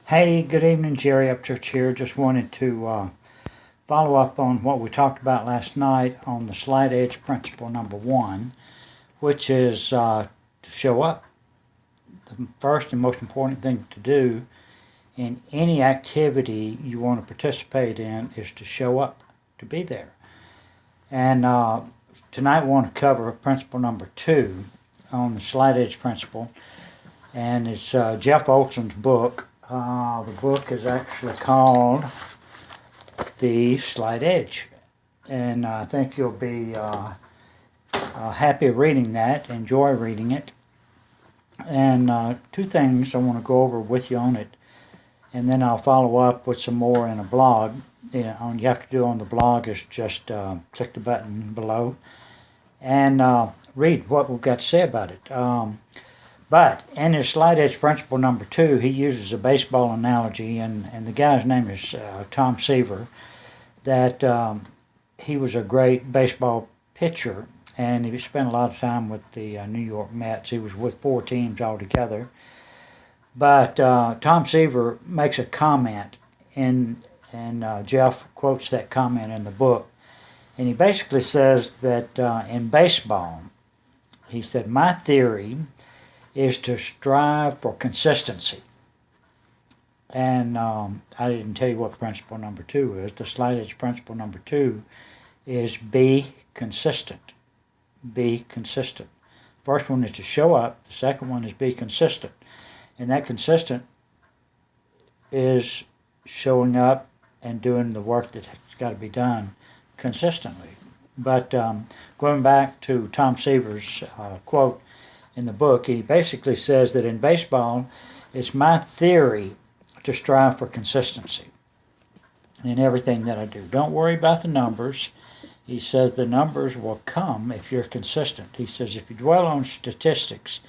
Hey, good evening, Jerry Upchurch here. Just wanted to follow up on what we talked about last night on the slight edge principle number one, which is to show up. The first and most important thing to do in any activity you want to participate in is to show up, to be there. And tonight we want to cover principle number two on the slight edge principle, and it's Jeff Olson's book. The book is actually called The Slight Edge, and I think you'll be happy reading that, enjoy reading it. And two things I want to go over with you on it, and then I'll follow up with some more in a blog. All you have to do on the blog is just click the button below and read what we've got to say about it. But in his slight edge principle number two, he uses a baseball analogy, and the guy's name is Tom Seaver, that he was a great baseball pitcher, and he spent a lot of time with the New York Mets. He was with 4 teams altogether. But Tom Seaver makes a comment, and Jeff quotes that comment in the book, and he basically says that in baseball, he said, "My theory is to strive for consistency." And I didn't tell you what principle number two is. The slight edge principle number two is be consistent. Be consistent. First one is to show up. The second one is be consistent. And that consistent is showing up and doing the work that's got to be done consistently. But going back to Tom Seaver's quote in the book, he basically says that in baseball, it's my theory to strive for consistency in everything that I do. Don't worry about the numbers. He says the numbers will come if you're consistent. He says if you dwell on statistics,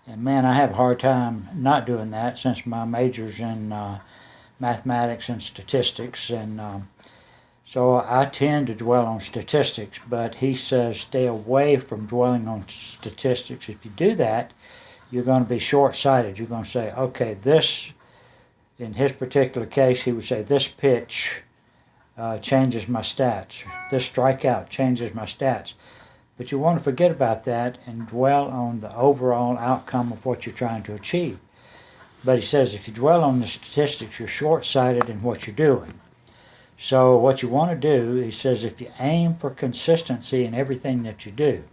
and man, I have a hard time not doing that since my major's in mathematics and statistics, and so I tend to dwell on statistics, but he says stay away from dwelling on statistics. If you do that, you're going to be short-sighted. You're going to say, okay, this, in his particular case, he would say, this pitch changes my stats. This strikeout changes my stats. But you want to forget about that and dwell on the overall outcome of what you're trying to achieve. But he says if you dwell on the statistics, you're short-sighted in what you're doing. So what you want to do, he says, if you aim for consistency in everything that you do,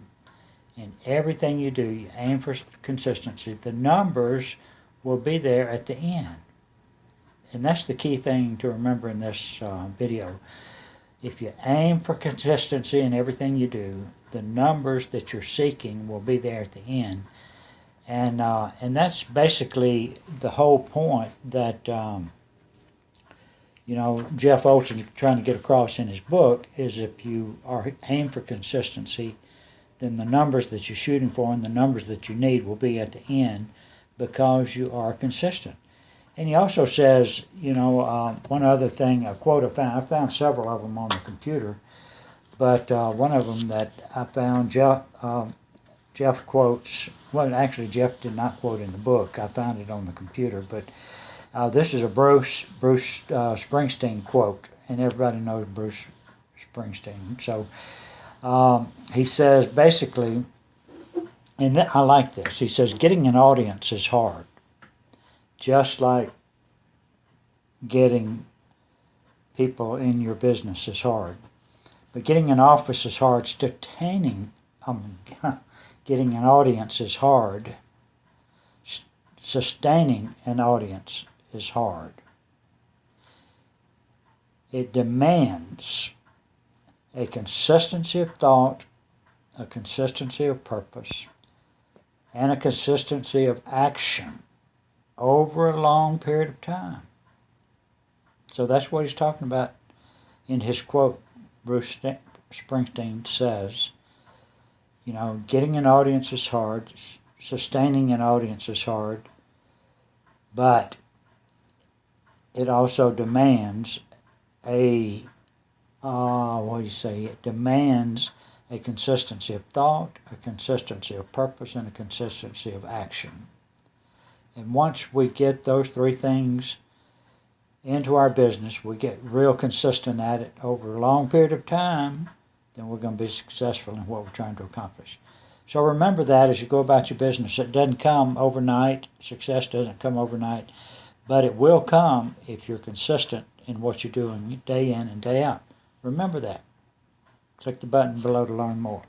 you aim for consistency, the numbers will be there at the end. And that's the key thing to remember in this video. If you aim for consistency in everything you do, the numbers that you're seeking will be there at the end. And that's basically the whole point that Jeff Olson is trying to get across in his book, is if you aim for consistency, then the numbers that you're shooting for and the numbers that you need will be at the end because you are consistent. And he also says, one other thing, a quote I found several of them on the computer, but one of them that I found, Jeff quotes, well, actually Jeff did not quote in the book, I found it on the computer, but this is a Bruce Springsteen quote, and everybody knows Bruce Springsteen. So he says basically, and I like this, he says, getting an audience is hard, just like getting people in your business is hard. But getting an office is hard. Getting an audience is hard. Sustaining an audience is hard. It demands a consistency of thought, a consistency of purpose, and a consistency of action over a long period of time. So that's what he's talking about in his quote. Bruce Springsteen says, getting an audience is hard, sustaining an audience is hard, but it also demands it demands a consistency of thought, a consistency of purpose, and a consistency of action. And once we get those three things into our business, we get real consistent at it over a long period of time, then we're going to be successful in what we're trying to accomplish. So remember that as you go about your business. It doesn't come overnight. Success doesn't come overnight, but it will come if you're consistent in what you're doing day in and day out. Remember that. Click the button below to learn more.